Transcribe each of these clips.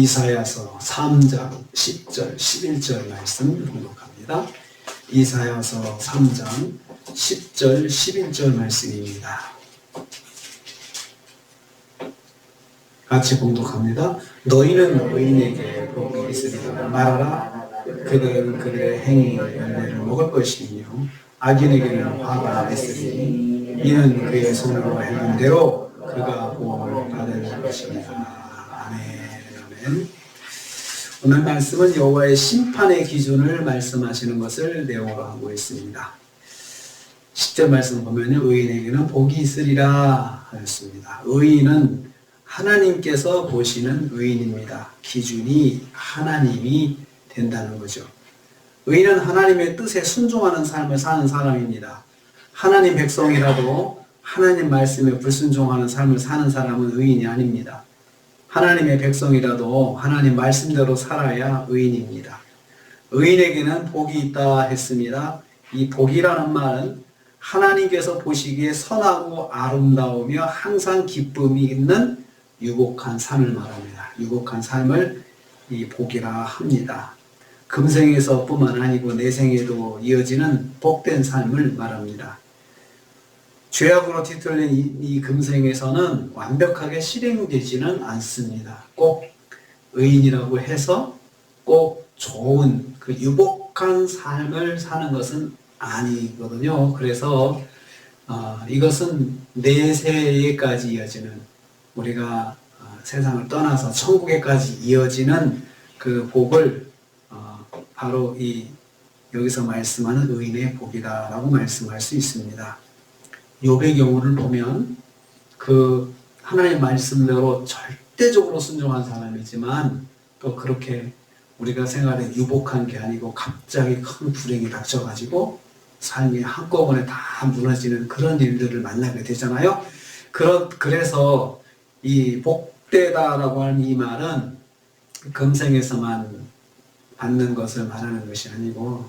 이사야서 3장 10절 11절 말씀 봉독합니다. 이사야서 3장 10절 11절 말씀입니다. 같이 봉독합니다. 너희는 의인에게 복이 있으리라 말하라. 그들은 그들의 행위 열매를 먹을 것이며 악인에게는 화가 있으리니 이는 그의 손으로 행한 대로 그가 복을 받을 것입니다. 아멘. 오늘 말씀은 여호와의 심판의 기준을 말씀하시는 것을 내용으로 하고 있습니다. 10절 말씀 보면 의인에게는 복이 있으리라 하였습니다. 의인은 하나님께서 보시는 의인입니다. 기준이 하나님이 된다는 거죠. 의인은 하나님의 뜻에 순종하는 삶을 사는 사람입니다. 하나님 백성이라도 하나님 말씀에 불순종하는 삶을 사는 사람은 의인이 아닙니다. 하나님의 백성이라도 하나님 말씀대로 살아야 의인입니다. 의인에게는 복이 있다 했습니다. 이 복이라는 말은 하나님께서 보시기에 선하고 아름다우며 항상 기쁨이 있는 유복한 삶을 말합니다. 유복한 삶을 이 복이라 합니다. 금생에서 뿐만 아니고 내생에도 이어지는 복된 삶을 말합니다. 죄악으로 뒤틀린 이 금생에서는 완벽하게 실행되지는 않습니다. 꼭 의인이라고 해서 꼭 좋은 그 유복한 삶을 사는 것은 아니거든요. 그래서 이것은 내세에까지 이어지는 우리가 세상을 떠나서 천국에까지 이어지는 그 복을 바로 여기서 말씀하는 의인의 복이다라고 말씀할 수 있습니다. 욥의 경우를 보면 그 하나님 말씀대로 절대적으로 순종한 사람이지만 또 그렇게 우리가 생활에 유복한 게 아니고 갑자기 큰 불행이 닥쳐가지고 삶이 한꺼번에 다 무너지는 그런 일들을 만나게 되잖아요. 그래서 이 복되다라고 하는 이 말은 금생에서만 받는 것을 말하는 것이 아니고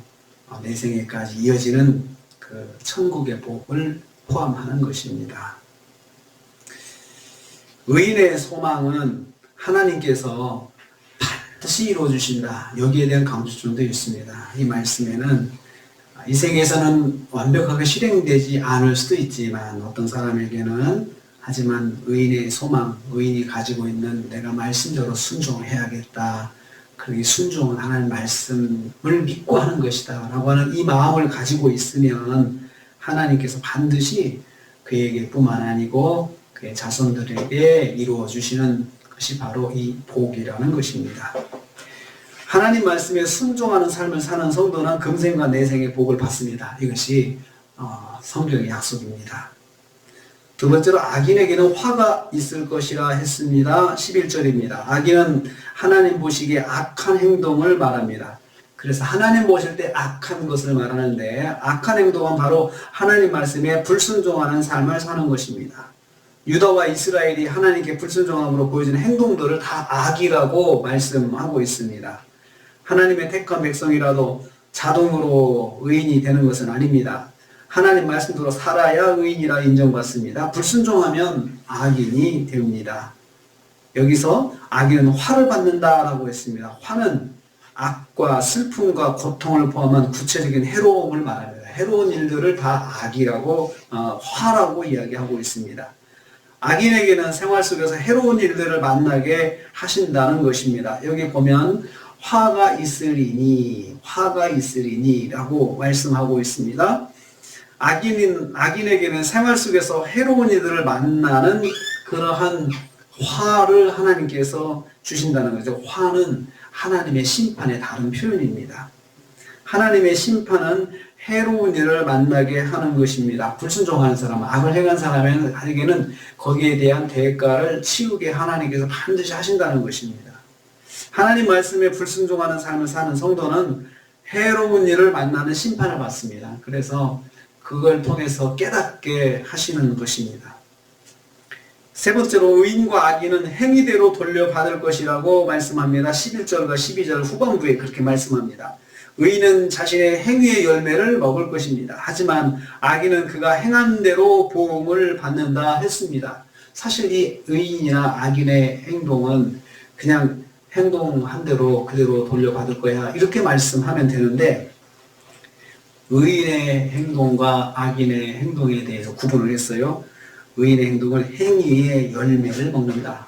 내생에까지 이어지는 그 천국의 복을 포함하는 것입니다. 의인의 소망은 하나님께서 반드시 이루어주신다. 여기에 대한 강조점도 있습니다. 이 말씀에는 이 생에서는 완벽하게 실행되지 않을 수도 있지만 어떤 사람에게는 하지만 의인의 소망, 의인이 가지고 있는 내가 말씀대로 순종해야겠다. 그렇게 순종은 하나님 말씀을 믿고 하는 것이다 라고 하는 이 마음을 가지고 있으면 하나님께서 반드시 그에게 뿐만 아니고 그의 자손들에게 이루어 주시는 것이 바로 이 복이라는 것입니다. 하나님 말씀에 순종하는 삶을 사는 성도는 금생과 내생의 복을 받습니다. 이것이 성경의 약속입니다. 두 번째로 악인에게는 화가 있을 것이라 했습니다. 11절입니다. 악인은 하나님 보시기에 악한 행동을 말합니다. 그래서 하나님 보실 때 악한 것을 말하는데 악한 행동은 바로 하나님 말씀에 불순종하는 삶을 사는 것입니다. 유다와 이스라엘이 하나님께 불순종함으로 보여지는 행동들을 다 악이라고 말씀하고 있습니다. 하나님의 택한 백성이라도 자동으로 의인이 되는 것은 아닙니다. 하나님 말씀대로 살아야 의인이라 인정받습니다. 불순종하면 악인이 됩니다. 여기서 악인은 화를 받는다라고 했습니다. 화는 악과 슬픔과 고통을 포함한 구체적인 해로움을 말합니다. 해로운 일들을 다 악이라고 화라고 이야기하고 있습니다. 악인에게는 생활 속에서 해로운 일들을 만나게 하신다는 것입니다. 여기 보면 화가 있으리니 라고 말씀하고 있습니다. 악인에게는 생활 속에서 해로운 일들을 만나는 그러한 화를 하나님께서 주신다는 거죠. 화는 하나님의 심판의 다른 표현입니다. 하나님의 심판은 해로운 일을 만나게 하는 것입니다. 불순종하는 사람, 악을 행한 사람에게는 거기에 대한 대가를 치우게 하나님께서 반드시 하신다는 것입니다. 하나님 말씀에 불순종하는 삶을 사는 성도는 해로운 일을 만나는 심판을 받습니다. 그래서 그걸 통해서 깨닫게 하시는 것입니다. 세 번째로 의인과 악인은 행위대로 돌려받을 것이라고 말씀합니다. 11절과 12절 후반부에 그렇게 말씀합니다. 의인은 자신의 행위의 열매를 먹을 것입니다. 하지만 악인은 그가 행한 대로 보응을 받는다 했습니다. 사실 이 의인이나 악인의 행동은 그냥 행동한 대로 그대로 돌려받을 거야. 이렇게 말씀하면 되는데 의인의 행동과 악인의 행동에 대해서 구분을 했어요. 의인의 행동을 행위의 열매를 먹는다.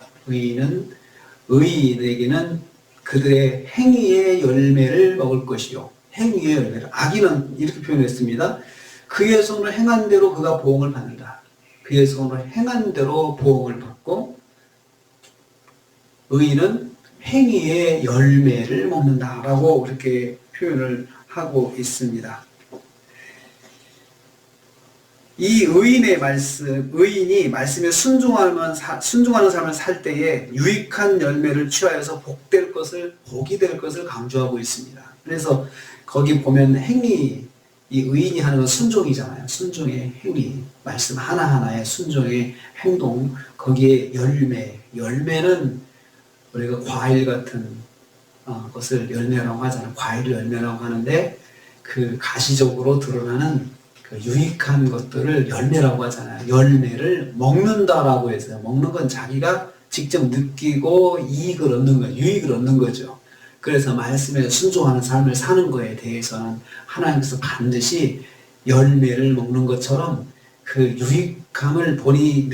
의인에게는 그들의 행위의 열매를 먹을 것이요. 행위의 열매를. 악인은 이렇게 표현했습니다. 그의 손을 행한 대로 그가 보응을 받는다. 그의 손을 행한 대로 보응을 받고 의인은 행위의 열매를 먹는다라고 그렇게 표현을 하고 있습니다. 이 의인이 말씀에 순종하는 삶을 살 때에 유익한 열매를 취하여서 복이 될 것을 강조하고 있습니다. 그래서 거기 보면 이 의인이 하는 건 순종이잖아요. 순종의 행위, 말씀 하나하나의 순종의 행동, 거기에 열매는 우리가 과일 같은 것을 열매라고 하잖아요. 과일을 열매라고 하는데 그 가시적으로 드러나는 그 유익한 것들을 열매라고 하잖아요. 열매를 먹는다라고 해서요. 먹는 건 자기가 직접 느끼고 유익을 얻는 거죠. 그래서 말씀에 순종하는 삶을 사는 거에 대해서는 하나님께서 반드시 열매를 먹는 것처럼 그 유익함을 본인이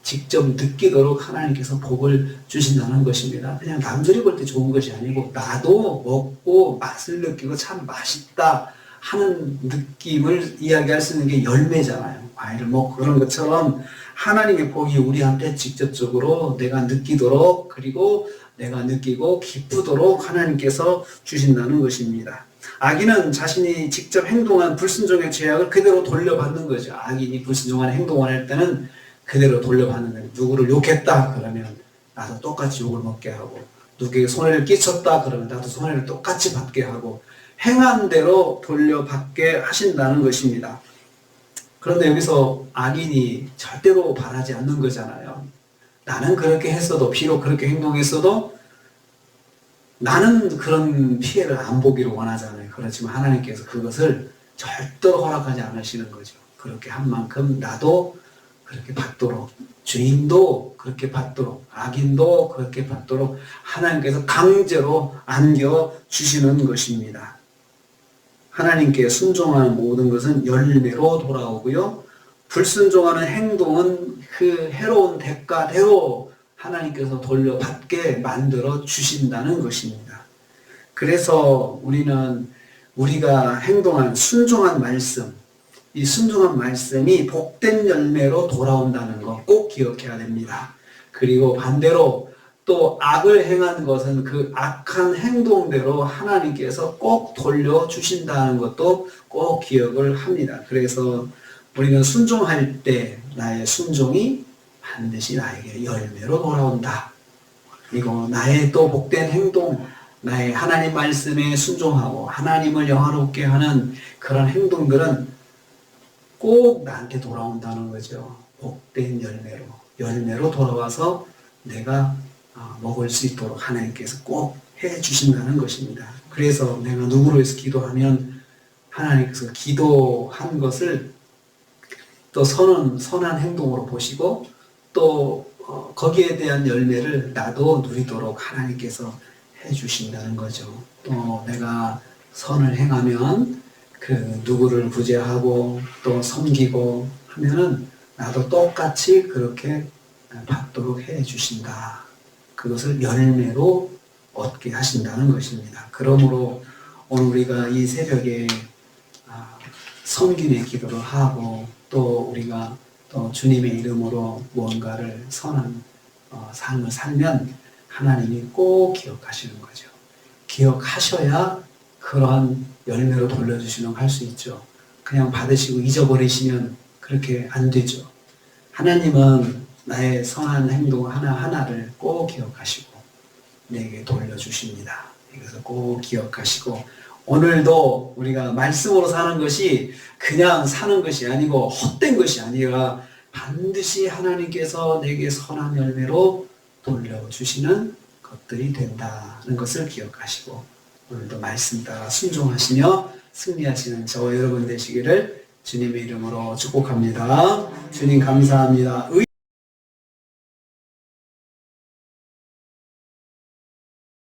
직접 느끼도록 하나님께서 복을 주신다는 것입니다. 그냥 남들이 볼 때 좋은 것이 아니고 나도 먹고 맛을 느끼고 참 맛있다 하는 느낌을 이야기할 수 있는 게 열매잖아요. 과일을 먹고 그런 것처럼 하나님의 복이 우리한테 직접적으로 내가 느끼도록 그리고 내가 느끼고 기쁘도록 하나님께서 주신다는 것입니다. 악인은 자신이 직접 행동한 불순종의 죄악을 그대로 돌려받는 거죠. 악인이 불순종한 행동을 할 때는 그대로 돌려받는 거예요. 누구를 욕했다 그러면 나도 똑같이 욕을 먹게 하고 누구에게 손해를 끼쳤다 그러면 나도 손해를 똑같이 받게 하고 행한 대로 돌려받게 하신다는 것입니다. 그런데 여기서 악인이 절대로 바라지 않는 거잖아요. 나는 그렇게 했어도 비록 그렇게 행동했어도 나는 그런 피해를 안 보기를 원하잖아요. 그렇지만 하나님께서 그것을 절대로 허락하지 않으시는 거죠. 그렇게 한 만큼 나도 그렇게 받도록 주인도 그렇게 받도록 악인도 그렇게 받도록 하나님께서 강제로 안겨주시는 것입니다. 하나님께 순종하는 모든 것은 열매로 돌아오고요. 불순종하는 행동은 그 해로운 대가대로 하나님께서 돌려받게 만들어 주신다는 것입니다. 그래서 우리가 행동한 순종한 말씀, 이 순종한 말씀이 복된 열매로 돌아온다는 거 꼭 기억해야 됩니다. 그리고 반대로 또 악을 행한 것은 그 악한 행동대로 하나님께서 꼭 돌려주신다는 것도 꼭 기억을 합니다. 그래서 우리는 순종할 때 나의 순종이 반드시 나에게 열매로 돌아온다. 그리고 나의 또 복된 행동, 나의 하나님 말씀에 순종하고 하나님을 영화롭게 하는 그런 행동들은 꼭 나한테 돌아온다는 거죠. 복된 열매로 돌아와서 내가 먹을 수 있도록 하나님께서 꼭 해주신다는 것입니다. 그래서 내가 누구로 해서 기도하면 하나님께서 기도한 것을 또 선한 행동으로 보시고 또 거기에 대한 열매를 나도 누리도록 하나님께서 해주신다는 거죠. 또 내가 선을 행하면 그 누구를 구제하고 또 섬기고 하면은 나도 똑같이 그렇게 받도록 해주신다. 그것을 열매로 얻게 하신다는 것입니다. 그러므로 오늘 우리가 이 새벽에 섬김의 기도를 하고 또 우리가 또 주님의 이름으로 무언가를 선한 삶을 살면 하나님이 꼭 기억하시는 거죠. 기억하셔야 그러한 열매로 돌려주시는 거 할 수 있죠. 그냥 받으시고 잊어버리시면 그렇게 안 되죠. 하나님은 나의 선한 행동 하나하나를 꼭 기억하시고 내게 돌려주십니다. 이것을 꼭 기억하시고 오늘도 우리가 말씀으로 사는 것이 그냥 사는 것이 아니고 헛된 것이 아니라 반드시 하나님께서 내게 선한 열매로 돌려주시는 것들이 된다는 것을 기억하시고 오늘도 말씀 따라 순종하시며 승리하시는 저와 여러분 되시기를 주님의 이름으로 축복합니다. 주님 감사합니다.